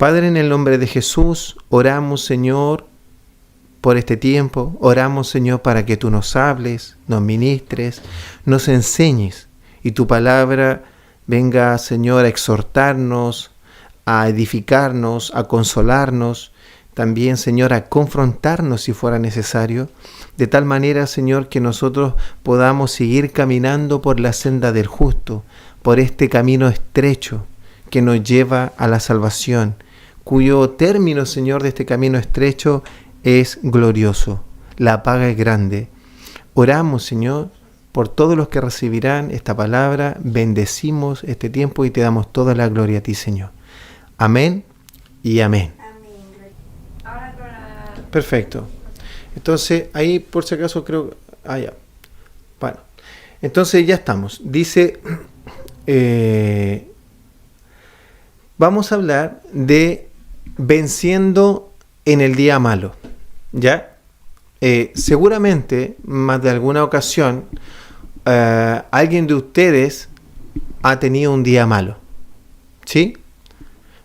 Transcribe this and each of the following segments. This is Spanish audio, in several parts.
Padre, en el nombre de Jesús, oramos, Señor, por este tiempo. Oramos, Señor, para que tú nos hables, nos ministres, nos enseñes y tu palabra venga, Señor, a exhortarnos, a edificarnos, a consolarnos, también, Señor, a confrontarnos si fuera necesario, de tal manera, Señor, que nosotros podamos seguir caminando por la senda del justo, por este camino estrecho que nos lleva a la salvación, cuyo término, Señor, de este camino estrecho es glorioso. La paga es grande. Oramos, Señor, por todos los que recibirán esta palabra. Bendecimos este tiempo y te damos toda la gloria a ti, Señor. Amén y amén. Perfecto. Entonces, ahí por si acaso creo... ya. Bueno, entonces ya estamos. Dice... vamos a hablar de venciendo en el día malo. ¿Ya? Seguramente, más de alguna ocasión, alguien de ustedes ha tenido un día malo. ¿Sí?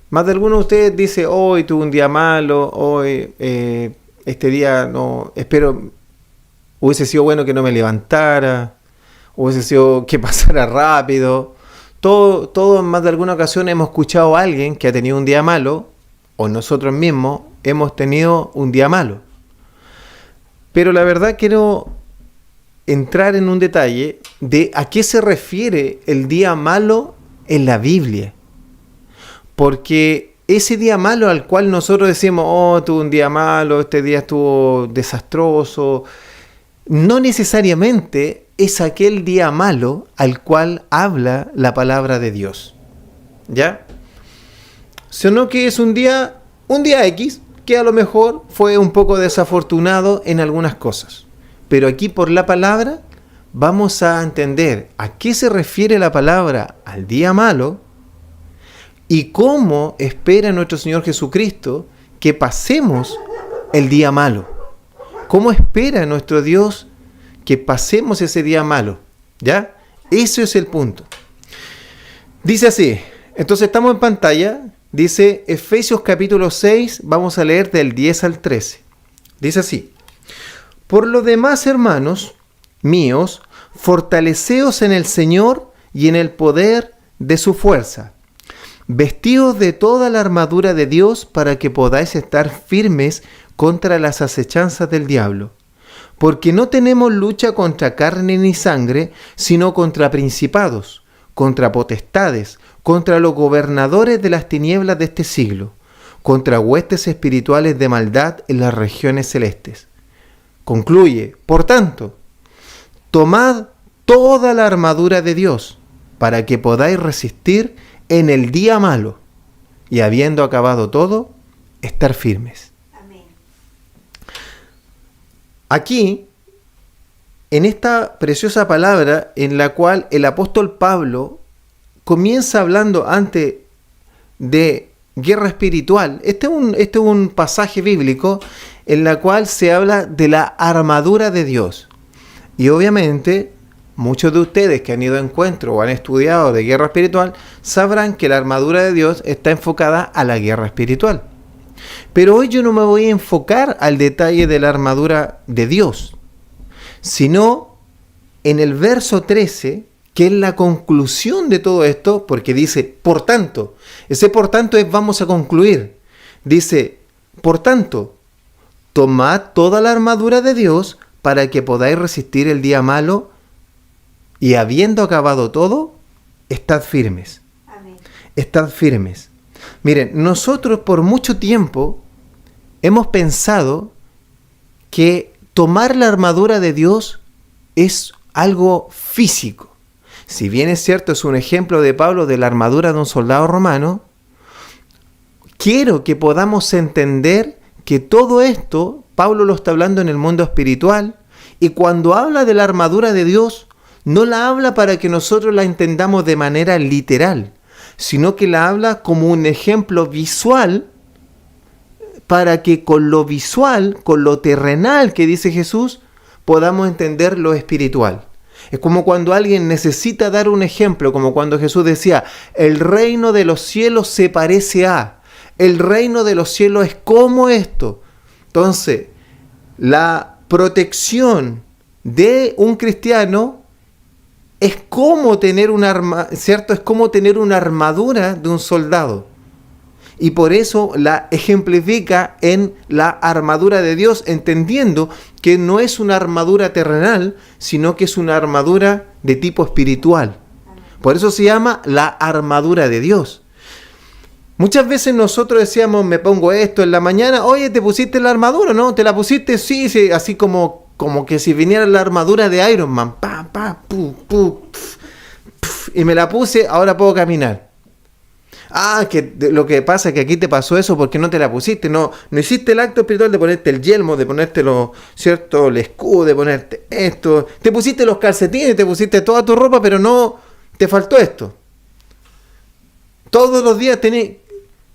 Más de alguno de ustedes dice, hoy tuve un día malo, hoy este día no, espero, hubiese sido bueno que no me levantara, hubiese sido que pasara rápido. Todo más de alguna ocasión hemos escuchado a alguien que ha tenido un día malo, o nosotros mismos hemos tenido un día malo. Pero la verdad quiero entrar en un detalle de a qué se refiere el día malo en la Biblia. Porque ese día malo al cual nosotros decimos, oh, tuve un día malo, este día estuvo desastroso, no necesariamente es aquel día malo al cual habla la palabra de Dios. ¿Ya? Sino que es un día X, que a lo mejor fue un poco desafortunado en algunas cosas. Pero aquí por la palabra vamos a entender a qué se refiere la palabra al día malo y cómo espera nuestro Señor Jesucristo que pasemos el día malo. ¿Cómo espera nuestro Dios que pasemos ese día malo? ¿Ya? Ese es el punto. Dice así, entonces estamos en pantalla, dice Efesios capítulo 6, vamos a leer del 10 al 13. Dice así, por lo demás, hermanos míos, fortaleceos en el Señor y en el poder de su fuerza. Vestidos de toda la armadura de Dios para que podáis estar firmes contra las acechanzas del diablo. Porque no tenemos lucha contra carne ni sangre, sino contra principados, contra potestades, contra los gobernadores de las tinieblas de este siglo, contra huestes espirituales de maldad en las regiones celestes. Concluye, por tanto, tomad toda la armadura de Dios, para que podáis resistir en el día malo, y habiendo acabado todo, estar firmes. Amén. Aquí, en esta preciosa palabra en la cual el apóstol Pablo comienza hablando antes de guerra espiritual, este es un pasaje bíblico en la cual se habla de la armadura de Dios. Y obviamente, muchos de ustedes que han ido a encuentro o han estudiado de guerra espiritual sabrán que la armadura de Dios está enfocada a la guerra espiritual. Pero hoy yo no me voy a enfocar al detalle de la armadura de Dios, sino en el verso 13, que es la conclusión de todo esto, porque dice, por tanto, ese por tanto es vamos a concluir. Dice, por tanto, tomad toda la armadura de Dios para que podáis resistir el día malo y habiendo acabado todo, estad firmes. Amén. Estad firmes. Miren, nosotros por mucho tiempo hemos pensado que tomar la armadura de Dios es algo físico. Si bien es cierto, es un ejemplo de Pablo de la armadura de un soldado romano, quiero que podamos entender que todo esto, Pablo lo está hablando en el mundo espiritual, y cuando habla de la armadura de Dios, no la habla para que nosotros la entendamos de manera literal, sino que la habla como un ejemplo visual para que con lo visual, con lo terrenal que dice Jesús, podamos entender lo espiritual. Es como cuando alguien necesita dar un ejemplo, como cuando Jesús decía, el reino de los cielos se parece a. El reino de los cielos es como esto. Entonces, la protección de un cristiano es como tener ¿cierto? Es como tener una armadura de un soldado. Y por eso la ejemplifica en la armadura de Dios, entendiendo que no es una armadura terrenal, sino que es una armadura de tipo espiritual. Por eso se llama la armadura de Dios. Muchas veces nosotros decíamos, me pongo esto en la mañana, oye, ¿te pusiste la armadura? ¿No? ¿Te la pusiste? Sí, sí, así como que si viniera la armadura de Iron Man, y me la puse, ahora puedo caminar. Que lo que pasa es que aquí te pasó eso porque no te la pusiste, no hiciste el acto espiritual de ponerte el yelmo, de ponerte ¿cierto? El escudo, de ponerte esto, te pusiste los calcetines, te pusiste toda tu ropa, pero no, te faltó esto. Todos los días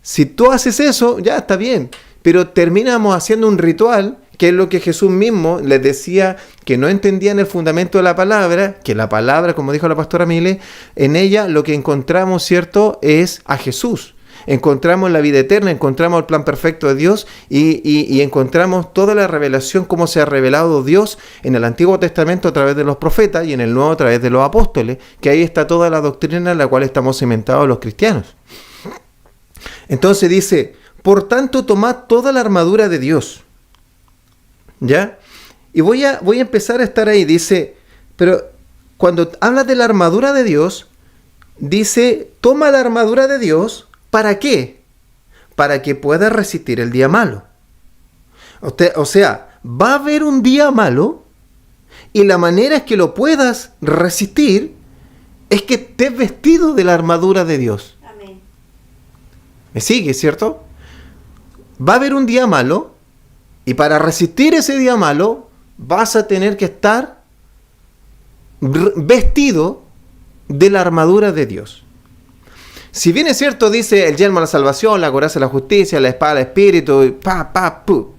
si tú haces eso, ya está bien, pero terminamos haciendo un ritual, que es lo que Jesús mismo les decía que no entendían el fundamento de la palabra, que la palabra, como dijo la pastora Mile, en ella lo que encontramos, ¿cierto?, es a Jesús. Encontramos la vida eterna, encontramos el plan perfecto de Dios y encontramos toda la revelación, cómo se ha revelado Dios en el Antiguo Testamento a través de los profetas y en el Nuevo a través de los apóstoles, que ahí está toda la doctrina en la cual estamos cimentados los cristianos. Entonces dice, por tanto, tomad toda la armadura de Dios. ¿Ya? Y voy a empezar a estar ahí. Dice, pero cuando habla de la armadura de Dios, dice, toma la armadura de Dios, ¿para qué? Para que puedas resistir el día malo. O sea, va a haber un día malo y la manera es que lo puedas resistir es que estés vestido de la armadura de Dios. Amén. ¿Me sigue, cierto? Va a haber un día malo. Y para resistir ese día malo, vas a tener que estar vestido de la armadura de Dios. Si bien es cierto, dice el yelmo de la salvación, la coraza de la justicia, la espada del espíritu,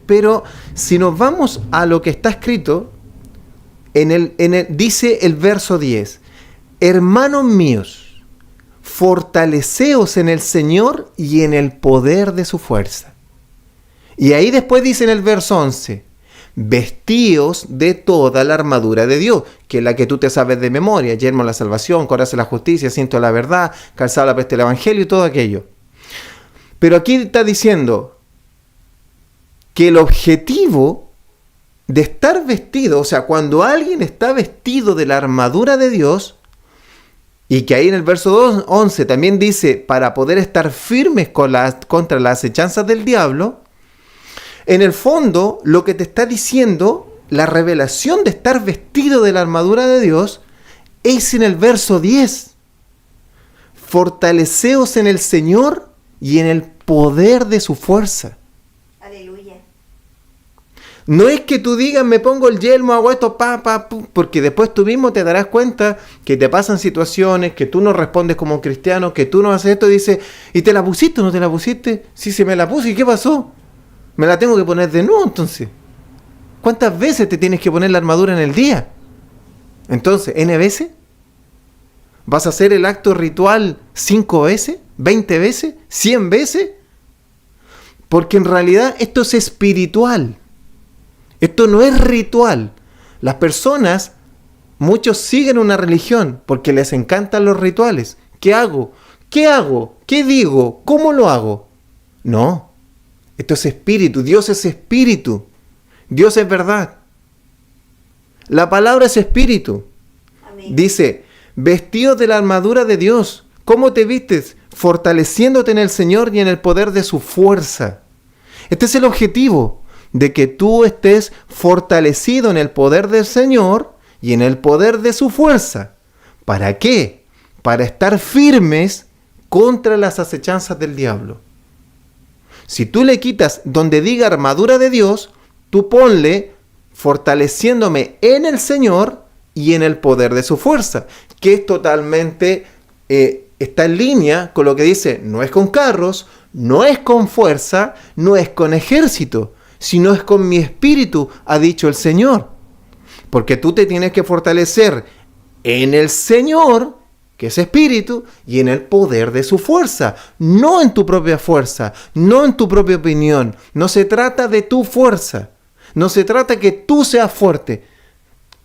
pero si nos vamos a lo que está escrito, dice el verso 10, hermanos míos, fortaleceos en el Señor y en el poder de su fuerza. Y ahí después dice en el verso 11, vestíos de toda la armadura de Dios, que es la que tú te sabes de memoria, yelmo de la salvación, coraza de la justicia, cinto de la verdad, calzado la peste del evangelio y todo aquello. Pero aquí está diciendo que el objetivo de estar vestido, o sea, cuando alguien está vestido de la armadura de Dios, y que ahí en el verso 11 también dice, para poder estar firmes contra las acechanzas del diablo, en el fondo, lo que te está diciendo, la revelación de estar vestido de la armadura de Dios, es en el verso 10. Fortaleceos en el Señor y en el poder de su fuerza. Aleluya. No es que tú digas, me pongo el yelmo, hago esto, porque después tú mismo te darás cuenta que te pasan situaciones, que tú no respondes como cristiano, que tú no haces esto y dices, ¿y te la pusiste o no te la pusiste? Sí, se me la puse, ¿y qué pasó? Me la tengo que poner de nuevo, entonces. ¿Cuántas veces te tienes que poner la armadura en el día? Entonces, ¿N veces? ¿Vas a hacer el acto ritual 5 veces? ¿20 veces? ¿100 veces? Porque en realidad esto es espiritual. Esto no es ritual. Las personas, muchos siguen una religión porque les encantan los rituales. ¿Qué hago? ¿Qué hago? ¿Qué digo? ¿Cómo lo hago? No. Esto es espíritu, Dios es espíritu, Dios es verdad. La palabra es espíritu. Amén. Dice, vestidos de la armadura de Dios. ¿Cómo te vistes? Fortaleciéndote en el Señor y en el poder de su fuerza. Este es el objetivo, de que tú estés fortalecido en el poder del Señor y en el poder de su fuerza. ¿Para qué? Para estar firmes contra las acechanzas del diablo. Si tú le quitas donde diga armadura de Dios, tú ponle fortaleciéndome en el Señor y en el poder de su fuerza, que es totalmente, está en línea con lo que dice, no es con carros, no es con fuerza, no es con ejército, sino es con mi espíritu, ha dicho el Señor. Porque tú te tienes que fortalecer en el Señor, que es espíritu, y en el poder de su fuerza. No en tu propia fuerza, no en tu propia opinión. No se trata de tu fuerza. No se trata que tú seas fuerte.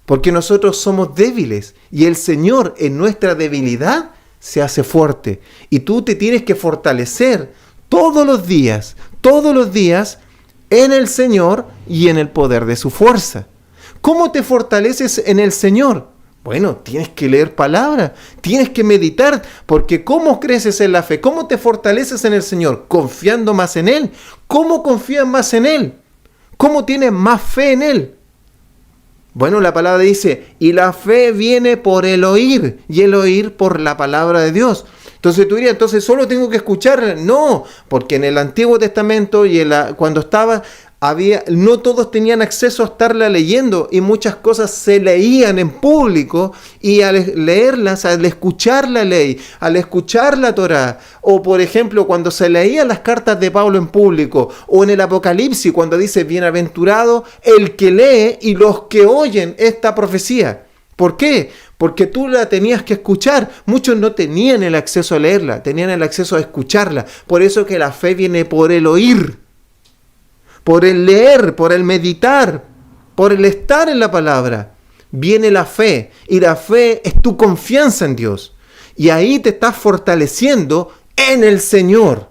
Porque nosotros somos débiles. Y el Señor en nuestra debilidad se hace fuerte. Y tú te tienes que fortalecer todos los días en el Señor y en el poder de su fuerza. ¿Cómo te fortaleces en el Señor? Bueno, tienes que leer palabra, tienes que meditar, porque ¿cómo creces en la fe? ¿Cómo te fortaleces en el Señor? Confiando más en Él. ¿Cómo confías más en Él? ¿Cómo tienes más fe en Él? Bueno, la palabra dice, y la fe viene por el oír, y el oír por la palabra de Dios. Entonces tú dirías, entonces solo tengo que escucharla. No, porque en el Antiguo Testamento y cuando estaba, no todos tenían acceso a estarla leyendo, y muchas cosas se leían en público, y al leerlas, al escuchar la ley, al escuchar la Torá, o por ejemplo cuando se leían las cartas de Pablo en público, o en el Apocalipsis cuando dice bienaventurado el que lee y los que oyen esta profecía. ¿Por qué? Porque tú la tenías que escuchar. Muchos no tenían el acceso a leerla, tenían el acceso a escucharla. Por eso que la fe viene por el oír, por el leer, por el meditar, por el estar en la palabra. Viene la fe, y la fe es tu confianza en Dios. Y ahí te estás fortaleciendo en el Señor.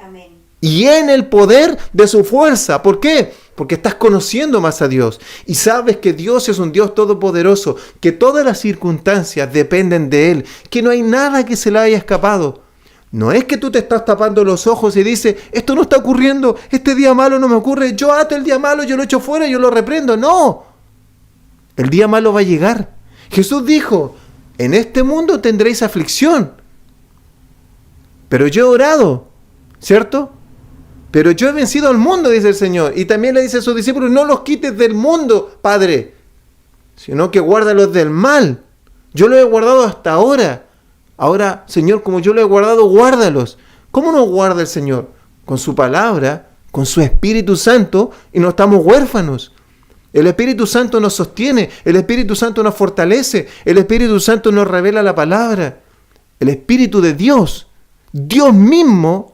Amén. Y en el poder de su fuerza. ¿Por qué? Porque estás conociendo más a Dios. Y sabes que Dios es un Dios todopoderoso, que todas las circunstancias dependen de Él, que no hay nada que se le haya escapado. No es que tú te estás tapando los ojos y dices, esto no está ocurriendo, este día malo no me ocurre, yo ato el día malo, yo lo echo fuera, yo lo reprendo. No, el día malo va a llegar. Jesús dijo, en este mundo tendréis aflicción, pero yo he orado, ¿cierto? Pero yo he vencido al mundo, dice el Señor. Y también le dice a sus discípulos, no los quites del mundo, Padre, sino que guárdalos del mal. Yo los he guardado hasta ahora. Ahora, Señor, como yo lo he guardado, guárdalos. ¿Cómo nos guarda el Señor? Con su palabra, con su Espíritu Santo, y no estamos huérfanos. El Espíritu Santo nos sostiene, el Espíritu Santo nos fortalece, el Espíritu Santo nos revela la palabra. El Espíritu de Dios, Dios mismo,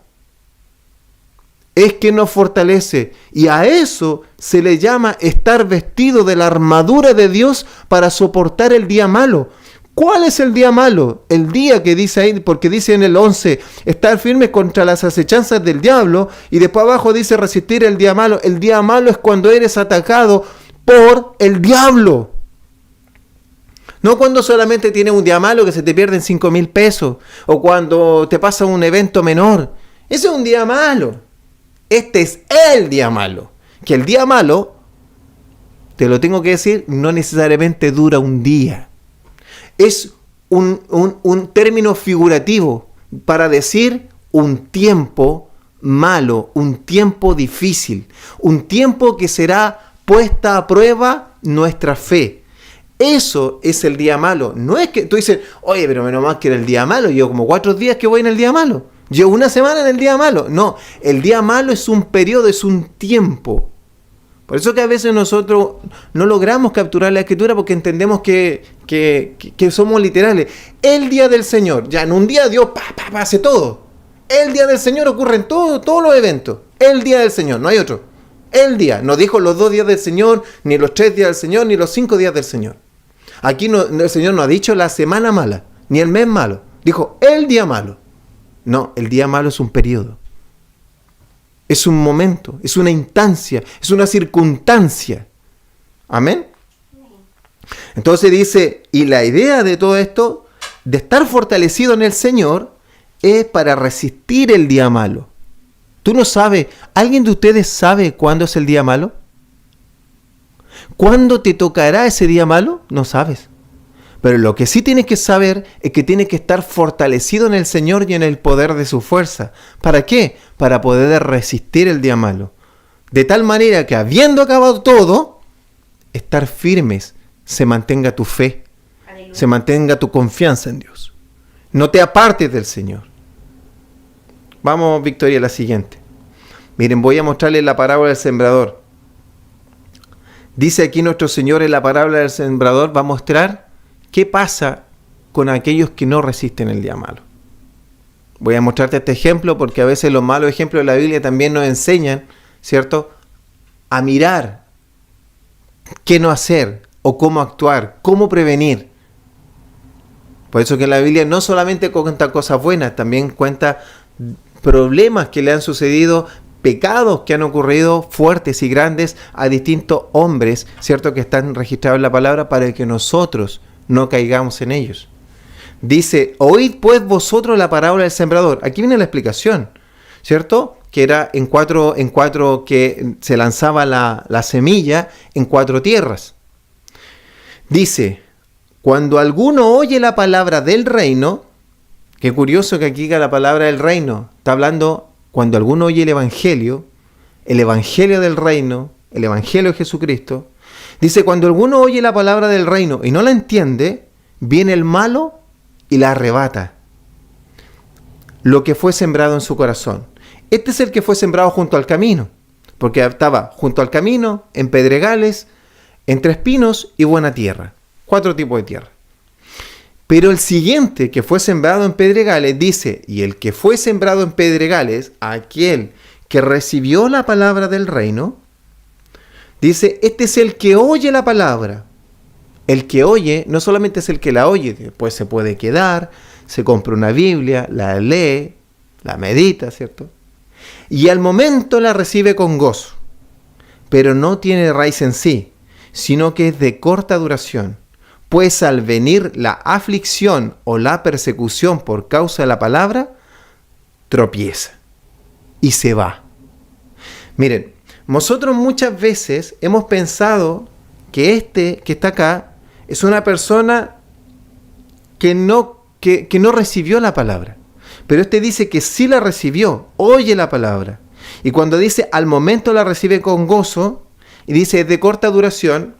es quien nos fortalece. Y a eso se le llama estar vestido de la armadura de Dios para soportar el día malo. ¿Cuál es el día malo? El día que dice ahí, porque dice en el 11, estar firmes contra las acechanzas del diablo, y después abajo dice resistir el día malo. El día malo es cuando eres atacado por el diablo. No cuando solamente tienes un día malo que se te pierden 5,000 pesos, o cuando te pasa un evento menor. Ese es un día malo. Este es el día malo. Que el día malo, te lo tengo que decir, no necesariamente dura un día. Es un término figurativo para decir un tiempo malo, un tiempo difícil, un tiempo que será puesta a prueba nuestra fe. Eso es el día malo. No es que tú dices, oye, pero menos mal que era el día malo, yo como 4 días que voy en el día malo, llevo 1 semana en el día malo. No, el día malo es un periodo, es un tiempo. Por eso que a veces nosotros no logramos capturar la Escritura, porque entendemos que somos literales. El día del Señor, ya en un día Dios hace todo. El día del Señor ocurre en todos los eventos. El día del Señor, no hay otro. El día, no dijo los 2 días del Señor, ni los 3 días del Señor, ni los 5 días del Señor. Aquí el Señor no ha dicho la semana mala, ni el mes malo. Dijo el día malo. No, el día malo es un periodo. Es un momento, es una instancia, es una circunstancia. ¿Amén? Entonces dice, y la idea de todo esto, de estar fortalecido en el Señor, es para resistir el día malo. Tú no sabes, ¿alguien de ustedes sabe cuándo es el día malo? ¿Cuándo te tocará ese día malo? No sabes. Pero lo que sí tienes que saber es que tienes que estar fortalecido en el Señor y en el poder de su fuerza. ¿Para qué? Para poder resistir el día malo. De tal manera que habiendo acabado todo, estar firmes, se mantenga tu fe, Aleluya. se mantenga tu confianza en Dios. No te apartes del Señor. Vamos, Victoria, a la siguiente. Miren, voy a mostrarles la parábola del sembrador. Dice aquí nuestro Señor en la parábola del sembrador, va a mostrar qué pasa con aquellos que no resisten el día malo. Voy a mostrarte este ejemplo porque a veces los malos ejemplos de la Biblia también nos enseñan, ¿cierto?, a mirar qué no hacer o cómo actuar, cómo prevenir. Por eso que la Biblia no solamente cuenta cosas buenas, también cuenta problemas que le han sucedido, pecados que han ocurrido fuertes y grandes a distintos hombres, ¿cierto?, que están registrados en la palabra para que nosotros no caigamos en ellos. Dice, oíd pues vosotros la parábola del sembrador. Aquí viene la explicación, ¿cierto?, que era en cuatro que se lanzaba la semilla en 4 tierras. Dice, cuando alguno oye la palabra del reino, qué curioso que aquí diga la palabra del reino, está hablando cuando alguno oye el evangelio del reino, el evangelio de Jesucristo. Dice, cuando alguno oye la palabra del reino y no la entiende, viene el malo y la arrebata lo que fue sembrado en su corazón. Este es el que fue sembrado junto al camino, porque estaba junto al camino, en pedregales, entre espinos y buena tierra. 4 tipos de tierra. Pero el siguiente, que fue sembrado en pedregales, dice, y el que fue sembrado en pedregales, aquel que recibió la palabra del reino, dice, este es el que oye la palabra. El que oye no solamente es el que la oye, después se puede quedar, se compra una Biblia, la lee, la medita, ¿cierto? Y al momento la recibe con gozo, pero no tiene raíz en sí, sino que es de corta duración. Pues al venir la aflicción o la persecución por causa de la palabra, tropieza y se va. Miren, nosotros muchas veces hemos pensado que este que está acá es una persona que no recibió la palabra. Pero este dice que sí la recibió, oye la palabra. Y cuando dice al momento la recibe con gozo, y dice es de corta duración,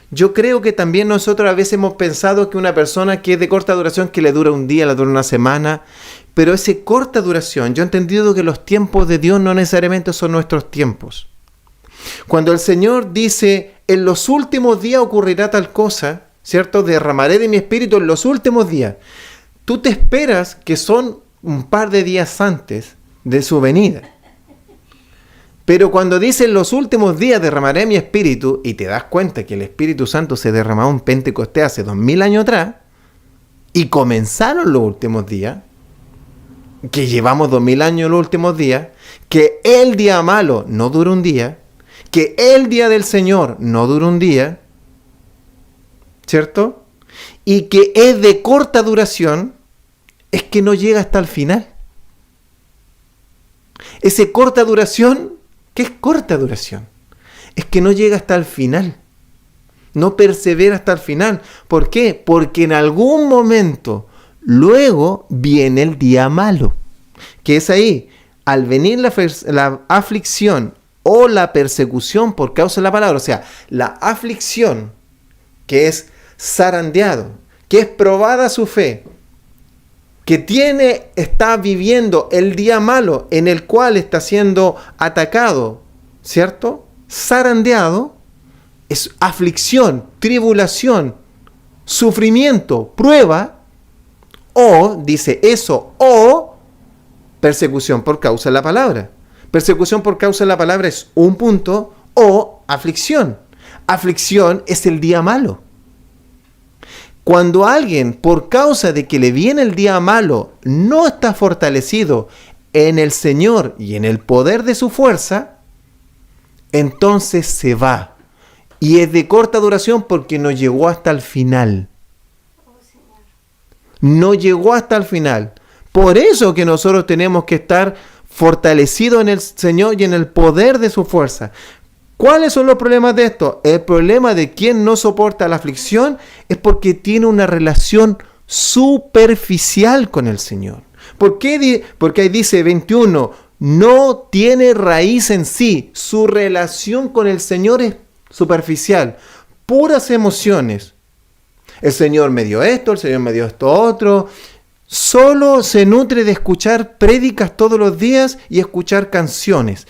yo creo que también nosotros a veces hemos pensado que una persona que es de corta duración, que le dura un día, le dura una semana, pero esa corta duración, yo he entendido que los tiempos de Dios no necesariamente son nuestros tiempos. Cuando el Señor dice, en los últimos días ocurrirá tal cosa, ¿cierto? Derramaré de mi espíritu en los últimos días. Tú te esperas que son un par de días antes de su venida. Pero cuando dice en los últimos días derramaré mi espíritu, y te das cuenta que el Espíritu Santo se derramó en Pentecostés hace 2000 años atrás, y comenzaron los últimos días, que llevamos 2000 años los últimos días, que el día malo no dura un día, que el día del Señor no dura un día, ¿cierto? Y que es de corta duración, es que no llega hasta el final. Esa corta duración, ¿qué es corta duración? Es que no llega hasta el final. No persevera hasta el final. ¿Por qué? Porque en algún momento luego viene el día malo. Que es ahí, al venir la aflicción o la persecución por causa de la palabra. O sea, la aflicción que es zarandeado, que es probada su fe, que está viviendo el día malo en el cual está siendo atacado, ¿cierto? Zarandeado, es aflicción, tribulación, sufrimiento, prueba, o, dice eso, o persecución por causa de la palabra. Persecución por causa de la palabra es un punto, o aflicción. Aflicción es el día malo. Cuando alguien, por causa de que le viene el día malo, no está fortalecido en el Señor y en el poder de su fuerza, entonces se va. Y es de corta duración porque no llegó hasta el final. No llegó hasta el final. Por eso que nosotros tenemos que estar fortalecidos en el Señor y en el poder de su fuerza. ¿Cuáles son los problemas de esto? El problema de quien no soporta la aflicción es porque tiene una relación superficial con el Señor. ¿Por qué? Porque ahí dice 21, no tiene raíz en sí. Su relación con el Señor es superficial, puras emociones. El Señor me dio esto, el Señor me dio esto otro. Solo se nutre de escuchar prédicas todos los días y escuchar canciones.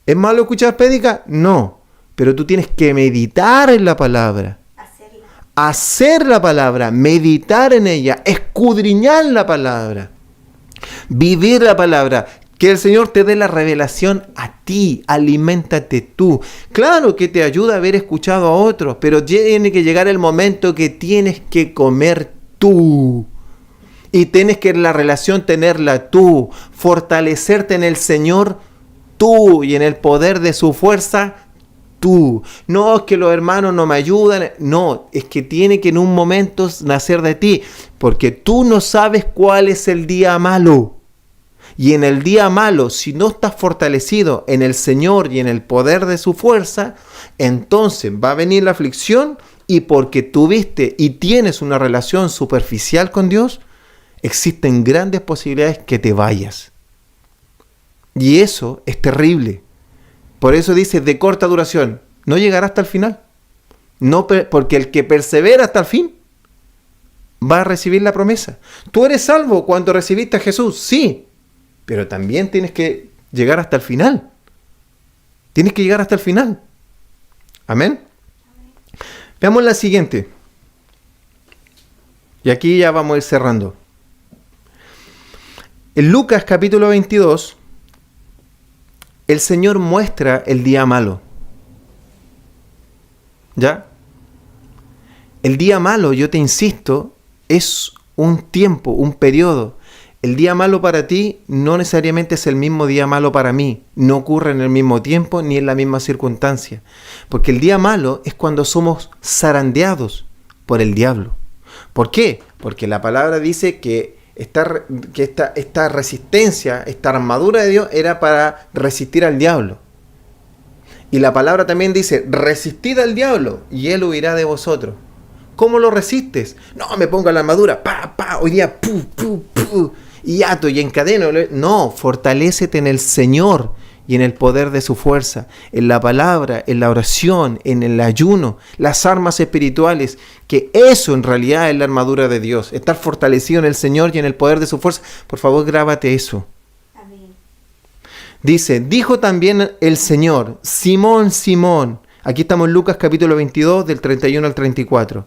¿Es malo escuchar prédicas? No, pero tú tienes que meditar en la palabra. hacer la palabra, meditar en ella, escudriñar la palabra, vivir la palabra. Que el Señor te dé la revelación a ti, aliméntate tú. Claro que te ayuda a haber escuchado a otros, pero tiene que llegar el momento que tienes que comer tú. Y tienes que la relación tenerla tú, fortalecerte en el Señor tú y en el poder de su fuerza tú. No es que los hermanos no me ayudan, no, es que tiene que en un momento nacer de ti, porque tú no sabes cuál es el día malo. Y en el día malo, si no estás fortalecido en el Señor y en el poder de su fuerza, entonces va a venir la aflicción y porque tuviste y tienes una relación superficial con Dios, existen grandes posibilidades que te vayas. Y eso es terrible. Por eso dice de corta duración, no llegará hasta el final. No, porque el que persevera hasta el fin va a recibir la promesa. Tú eres salvo cuando recibiste a Jesús, sí. Pero también tienes que llegar hasta el final. Tienes que llegar hasta el final. Amén. Veamos la siguiente. Y aquí ya vamos a ir cerrando. En Lucas capítulo 22, el Señor muestra el día malo. ¿Ya? El día malo, yo te insisto, es un tiempo, un periodo. El día malo para ti no necesariamente es el mismo día malo para mí. No ocurre en el mismo tiempo ni en la misma circunstancia. Porque el día malo es cuando somos zarandeados por el diablo. ¿Por qué? Porque la palabra dice que esta resistencia, esta armadura de Dios era para resistir al diablo. Y la palabra también dice, resistid al diablo y él huirá de vosotros. ¿Cómo lo resistes? No, me pongo la armadura, hoy día, y ato y encadeno. No, fortalécete en el Señor y en el poder de su fuerza, en la palabra, en la oración, en el ayuno, las armas espirituales, que eso en realidad es la armadura de Dios, estar fortalecido en el Señor y en el poder de su fuerza. Por favor, grábate eso. Amén. Dice, dijo también el Señor, Simón, Simón, aquí estamos en Lucas capítulo 22 del 31 al 34.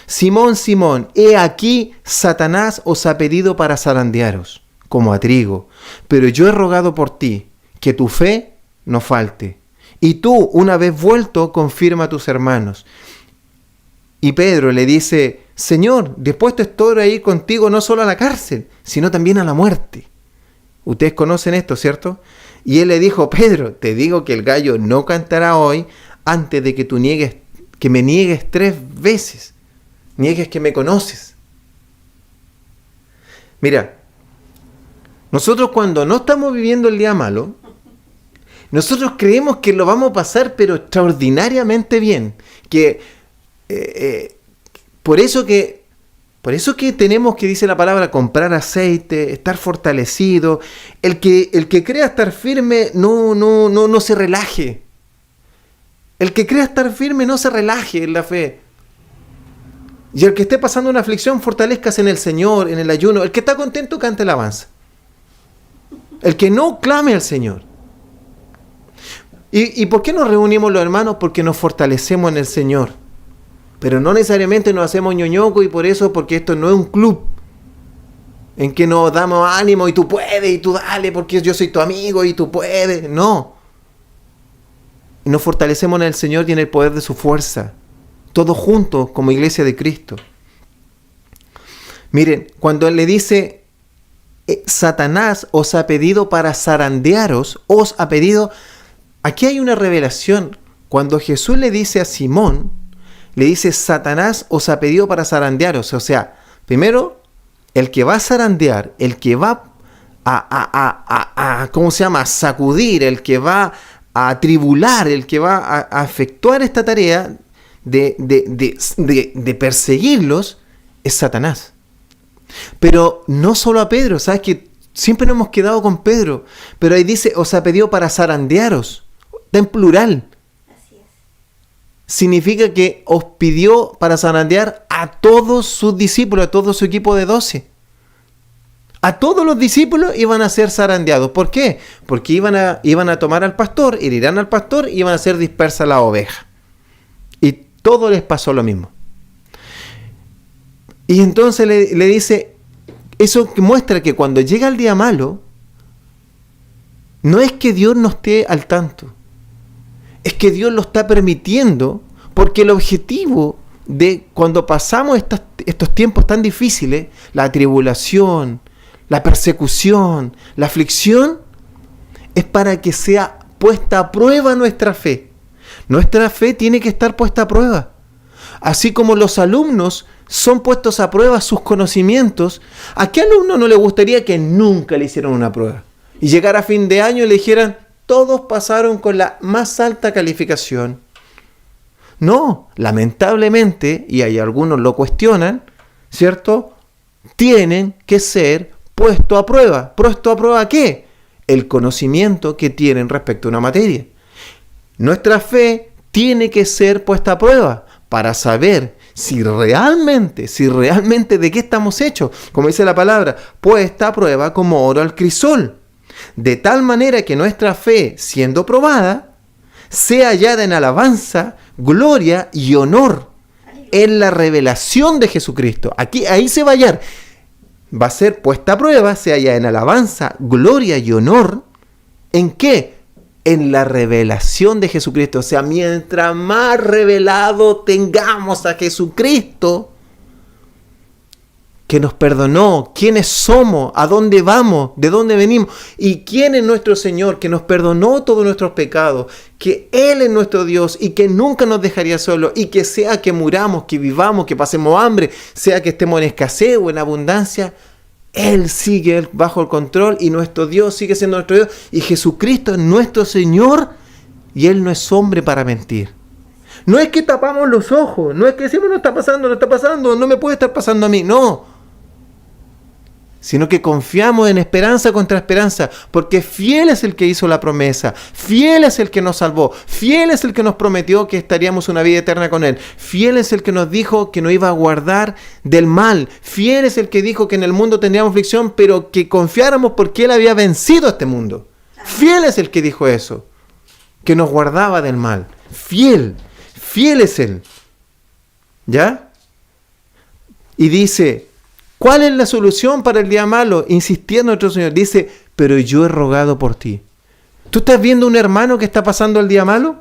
Simón, Simón, he aquí Satanás os ha pedido para zarandearos, como a trigo, pero yo he rogado por ti, que tu fe no falte. Y tú, una vez vuelto, confirma a tus hermanos. Y Pedro le dice, Señor, dispuesto estoy a ir contigo no solo a la cárcel, sino también a la muerte. Ustedes conocen esto, ¿cierto? Y él le dijo, Pedro, te digo que el gallo no cantará hoy antes de que me niegues 3 veces. Niegues que me conoces. Mira, nosotros cuando no estamos viviendo el día malo, nosotros creemos que lo vamos a pasar pero extraordinariamente bien. Que por eso que tenemos que, dice la palabra, comprar aceite, estar fortalecido. El que crea estar firme no se relaje. El que crea estar firme no se relaje en la fe. Y el que esté pasando una aflicción, fortalezcase en el Señor, en el ayuno. El que está contento, cante alabanza. El que no, clame al Señor. ¿Y por qué nos reunimos los hermanos? Porque nos fortalecemos en el Señor. Pero no necesariamente nos hacemos ñoñoco y por eso, porque esto no es un club en que nos damos ánimo y tú puedes y tú dale porque yo soy tu amigo y tú puedes. No. Nos fortalecemos en el Señor y en el poder de su fuerza. Todos juntos como iglesia de Cristo. Miren, cuando él le dice, Satanás os ha pedido para zarandearos, os ha pedido, aquí hay una revelación. Cuando Jesús le dice a Simón, le dice, Satanás os ha pedido para zarandearos. O sea, primero, el que va a zarandear, el que va ¿cómo se llama? A sacudir, el que va a tribular, el que va a efectuar esta tarea de perseguirlos, es Satanás. Pero no solo a Pedro, ¿sabes? Que siempre nos hemos quedado con Pedro, pero ahí dice, os ha pedido para zarandearos, está en plural. Así es. Significa que os pidió para zarandear a todos sus discípulos, a todo su equipo de 12. A todos los discípulos iban a ser zarandeados. ¿Por qué? Porque iban a tomar al pastor, herirán al pastor y iban a ser dispersas las ovejas. Y todo les pasó lo mismo. Y entonces le dice, eso muestra que cuando llega el día malo, no es que Dios no esté al tanto, es que Dios lo está permitiendo, porque el objetivo de cuando pasamos estos tiempos tan difíciles, la tribulación, la persecución, la aflicción, es para que sea puesta a prueba nuestra fe. Nuestra fe tiene que estar puesta a prueba. Así como los alumnos son puestos a prueba sus conocimientos, ¿a qué alumno no le gustaría que nunca le hicieran una prueba? Y llegar a fin de año y le dijeran, todos pasaron con la más alta calificación. No, lamentablemente, y hay algunos lo cuestionan, ¿cierto? Tienen que ser puestos a prueba. ¿Puesto a prueba qué? El conocimiento que tienen respecto a una materia. Nuestra fe tiene que ser puesta a prueba para saber si realmente de qué estamos hechos. Como dice la palabra, puesta a prueba como oro al crisol. De tal manera que nuestra fe, siendo probada, sea hallada en alabanza, gloria y honor en la revelación de Jesucristo. Ahí se va a hallar. Va a ser puesta a prueba, sea hallada en alabanza, gloria y honor. ¿En qué? En la revelación de Jesucristo. O sea, mientras más revelado tengamos a Jesucristo, que nos perdonó, quiénes somos, a dónde vamos, de dónde venimos, y quién es nuestro Señor, que nos perdonó todos nuestros pecados, que Él es nuestro Dios y que nunca nos dejaría solos, y que sea que muramos, que vivamos, que pasemos hambre, sea que estemos en escasez o en abundancia, Él sigue bajo el control y nuestro Dios sigue siendo nuestro Dios, y Jesucristo es nuestro Señor y Él no es hombre para mentir. No es que tapamos los ojos, no es que decimos no está pasando, no me puede estar pasando a mí, no. Sino que confiamos en esperanza contra esperanza, porque fiel es el que hizo la promesa, fiel es el que nos salvó, fiel es el que nos prometió que estaríamos una vida eterna con Él, fiel es el que nos dijo que nos iba a guardar del mal, fiel es el que dijo que en el mundo tendríamos aflicción, pero que confiáramos porque Él había vencido a este mundo. Fiel es el que dijo eso, que nos guardaba del mal, fiel es Él. ¿Ya? Y dice, ¿cuál es la solución para el día malo? Insistiendo nuestro Señor. Dice, pero yo he rogado por ti. ¿Tú estás viendo un hermano que está pasando el día malo?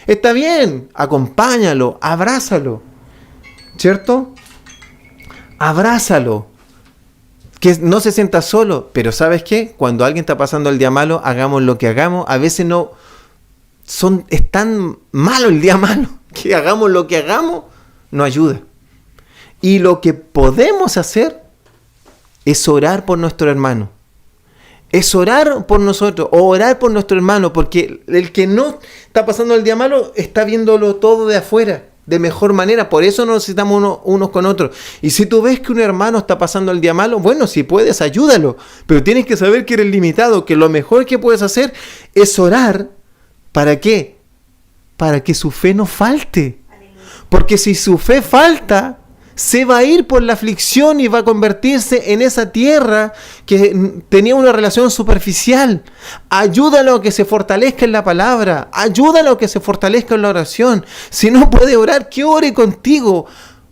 Está bien, acompáñalo, abrázalo. ¿Cierto? Abrázalo. Que no se sienta solo. Pero ¿sabes qué? Cuando alguien está pasando el día malo, hagamos lo que hagamos. A veces es tan malo el día malo que hagamos lo que hagamos, no ayuda. Y lo que podemos hacer es orar por nuestro hermano. Es orar por nosotros, o orar por nuestro hermano, porque el que no está pasando el día malo está viéndolo todo de afuera, de mejor manera. Por eso nos necesitamos unos con otros. Y si tú ves que un hermano está pasando el día malo, bueno, si puedes, ayúdalo. Pero tienes que saber que eres limitado, que lo mejor que puedes hacer es orar. ¿Para qué? Para que su fe no falte. Porque si su fe falta, se va a ir por la aflicción y va a convertirse en esa tierra que tenía una relación superficial. Ayúdalo a que se fortalezca en la palabra. Ayúdalo a que se fortalezca en la oración. Si no puede orar, que ore contigo.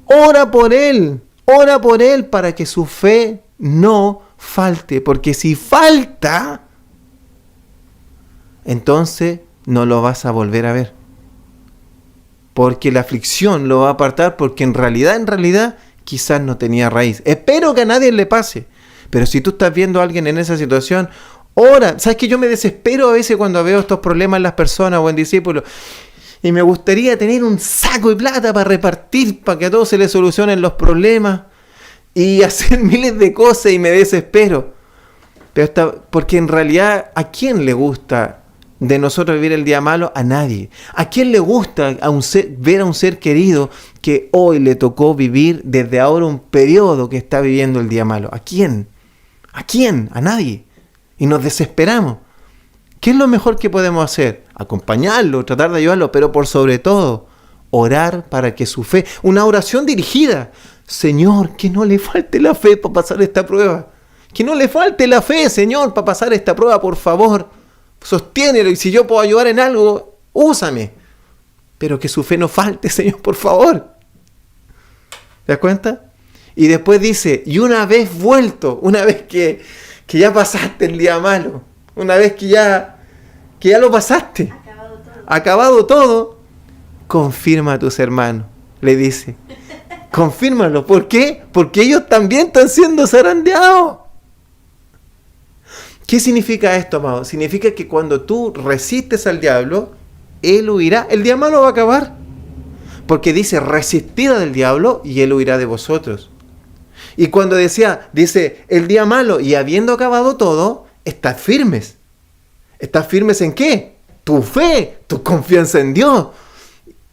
Ora por él. Ora por él para que su fe no falte. Porque si falta, entonces no lo vas a volver a ver. Porque la aflicción lo va a apartar, porque en realidad, quizás no tenía raíz. Espero que a nadie le pase. Pero si tú estás viendo a alguien en esa situación, ora. ¿Sabes que yo me desespero a veces cuando veo estos problemas en las personas o en discípulos? Y me gustaría tener un saco de plata para repartir, para que a todos se les solucionen los problemas. Y hacer miles de cosas y me desespero. Pero porque en realidad, ¿a quién le gusta de nosotros vivir el día malo? A nadie. ¿A quién le gusta ver a un ser querido que hoy le tocó vivir desde ahora un periodo que está viviendo el día malo? ¿A quién? ¿A quién? A nadie. Y nos desesperamos. ¿Qué es lo mejor que podemos hacer? Acompañarlo, tratar de ayudarlo, pero por sobre todo, orar para que su fe, una oración dirigida. Señor, que no le falte la fe para pasar esta prueba. Que no le falte la fe, Señor, para pasar esta prueba, por favor. Sostiénelo, y si yo puedo ayudar en algo, úsame. Pero que su fe no falte, Señor, por favor. ¿Te das cuenta? Y después dice, y una vez vuelto, una vez que ya pasaste el día malo, una vez que ya lo pasaste, acabado todo, confirma a tus hermanos, le dice. Confírmalo. ¿Por qué? Porque ellos también están siendo zarandeados. ¿Qué significa esto, amado? Significa que cuando tú resistes al diablo, él huirá. El día malo va a acabar. Porque dice, resistid al diablo y él huirá de vosotros. Y cuando dice, el día malo y habiendo acabado todo, estás firmes. ¿Estás firmes en qué? Tu fe, tu confianza en Dios.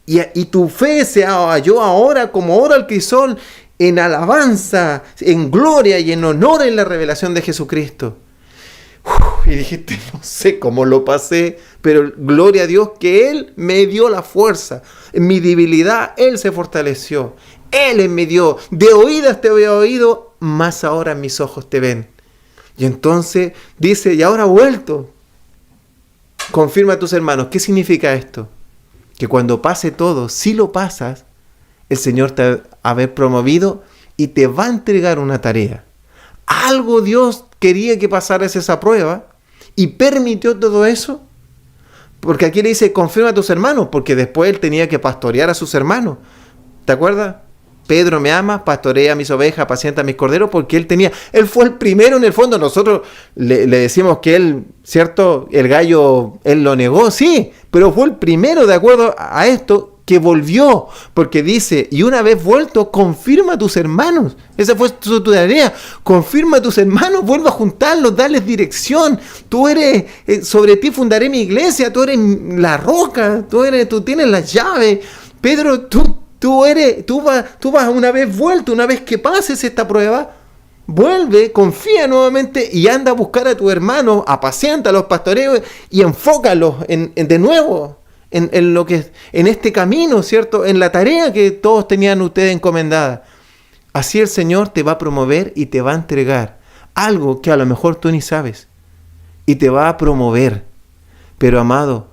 Y tu fe se halló ahora como oro al crisol en alabanza, en gloria y en honor en la revelación de Jesucristo. Y dijiste, no sé cómo lo pasé, pero gloria a Dios que Él me dio la fuerza. En mi debilidad Él se fortaleció. Él me dio, de oídas te había oído, más ahora mis ojos te ven. Y entonces dice, y ahora vuelto. Confirma a tus hermanos. ¿Qué significa esto? Que cuando pase todo, si lo pasas, el Señor te va a haber promovido y te va a entregar una tarea. Algo Dios quería que pasaras esa prueba y permitió todo eso. Porque aquí le dice, confirma a tus hermanos, porque después él tenía que pastorear a sus hermanos. ¿Te acuerdas? Pedro me ama, pastorea mis ovejas, apacienta mis corderos, porque él fue el primero en el fondo. Nosotros le decimos que él, ¿cierto? El gallo, él lo negó, sí, pero fue el primero, de acuerdo a esto, que volvió, porque dice, y una vez vuelto, confirma a tus hermanos. Esa fue tu tarea. Confirma a tus hermanos, vuelve a juntarlos, dales dirección. Tú eres, sobre ti fundaré mi iglesia, tú eres la roca, tú tienes las llaves. Pedro, tú vas una vez vuelto, una vez que pases esta prueba, vuelve, confía nuevamente y anda a buscar a tu hermano, apaciéntalos, pastoreos y enfócalos de nuevo en este camino, ¿cierto? En la tarea que todos tenían ustedes encomendada. Así el Señor te va a promover y te va a entregar algo que a lo mejor tú ni sabes y te va a promover. Pero amado,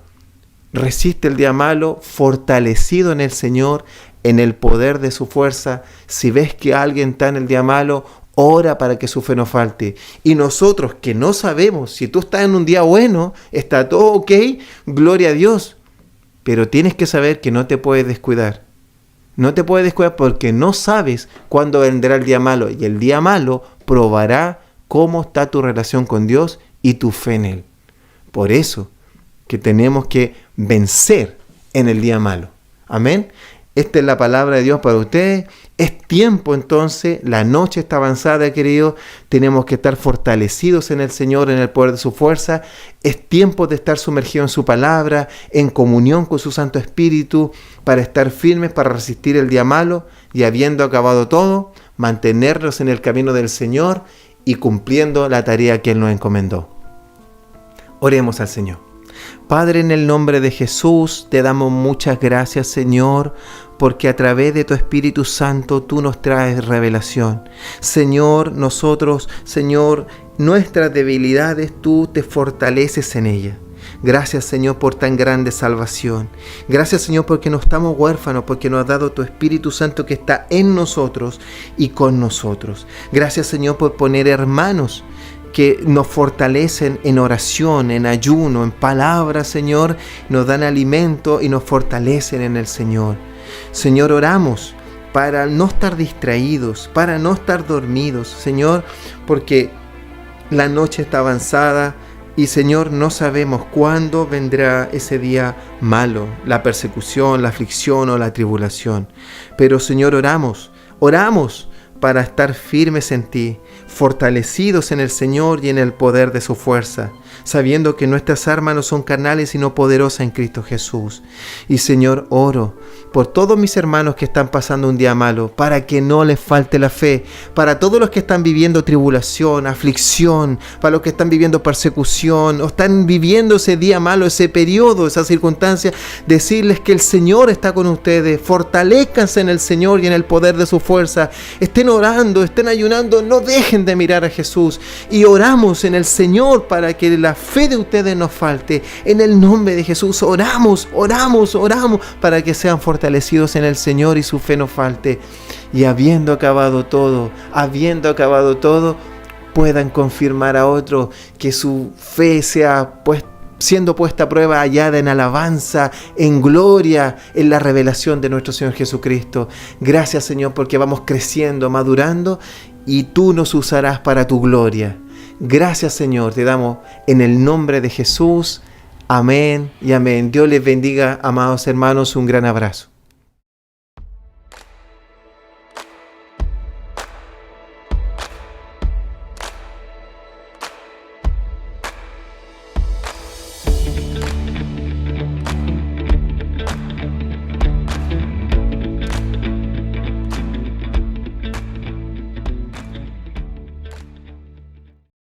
resiste el día malo, fortalecido en el Señor, en el poder de su fuerza. Si ves que alguien está en el día malo, ora para que su fe no falte. Y nosotros que no sabemos, si tú estás en un día bueno, está todo ok, gloria a Dios. Pero tienes que saber que no te puedes descuidar. No te puedes descuidar porque no sabes cuándo vendrá el día malo. Y el día malo probará cómo está tu relación con Dios y tu fe en Él. Por eso que tenemos que vencer en el día malo. Amén. Esta es la palabra de Dios para ustedes. Es tiempo entonces, la noche está avanzada, queridos. Tenemos que estar fortalecidos en el Señor, en el poder de su fuerza. Es tiempo de estar sumergidos en su palabra, en comunión con su Santo Espíritu, para estar firmes, para resistir el día malo y habiendo acabado todo, mantenernos en el camino del Señor y cumpliendo la tarea que Él nos encomendó. Oremos al Señor. Padre, en el nombre de Jesús, te damos muchas gracias, Señor, porque a través de tu Espíritu Santo tú nos traes revelación. Señor, Señor, nuestras debilidades tú te fortaleces en ellas. Gracias, Señor, por tan grande salvación. Gracias, Señor, porque no estamos huérfanos, porque nos has dado tu Espíritu Santo que está en nosotros y con nosotros. Gracias, Señor, por poner hermanos que nos fortalecen en oración, en ayuno, en palabras, Señor, nos dan alimento y nos fortalecen en el Señor. Señor, oramos para no estar distraídos, para no estar dormidos, Señor, porque la noche está avanzada y, Señor, no sabemos cuándo vendrá ese día malo, la persecución, la aflicción o la tribulación. Pero, Señor, oramos para estar firmes en ti, fortalecidos en el Señor y en el poder de su fuerza, sabiendo que nuestras armas no son carnales sino poderosas en Cristo Jesús. Y Señor, oro por todos mis hermanos que están pasando un día malo, para que no les falte la fe, para todos los que están viviendo tribulación, aflicción, para los que están viviendo persecución o están viviendo ese día malo, ese periodo, esa circunstancia, decirles que el Señor está con ustedes, fortalezcanse en el Señor y en el poder de su fuerza, estén orando, estén ayunando, no dejen de mirar a Jesús y oramos en el Señor para que la fe de ustedes no falte. En el nombre de Jesús oramos para que sean fortalecidos en el Señor y su fe no falte. y habiendo acabado todo, puedan confirmar a otros, que su fe sea siendo puesta a prueba, hallada en alabanza, en gloria, en la revelación de nuestro Señor Jesucristo. Gracias, Señor, porque vamos creciendo, madurando, y tú nos usarás para tu gloria. Gracias, Señor, te damos en el nombre de Jesús. Amén y amén. Dios les bendiga, amados hermanos. Un gran abrazo.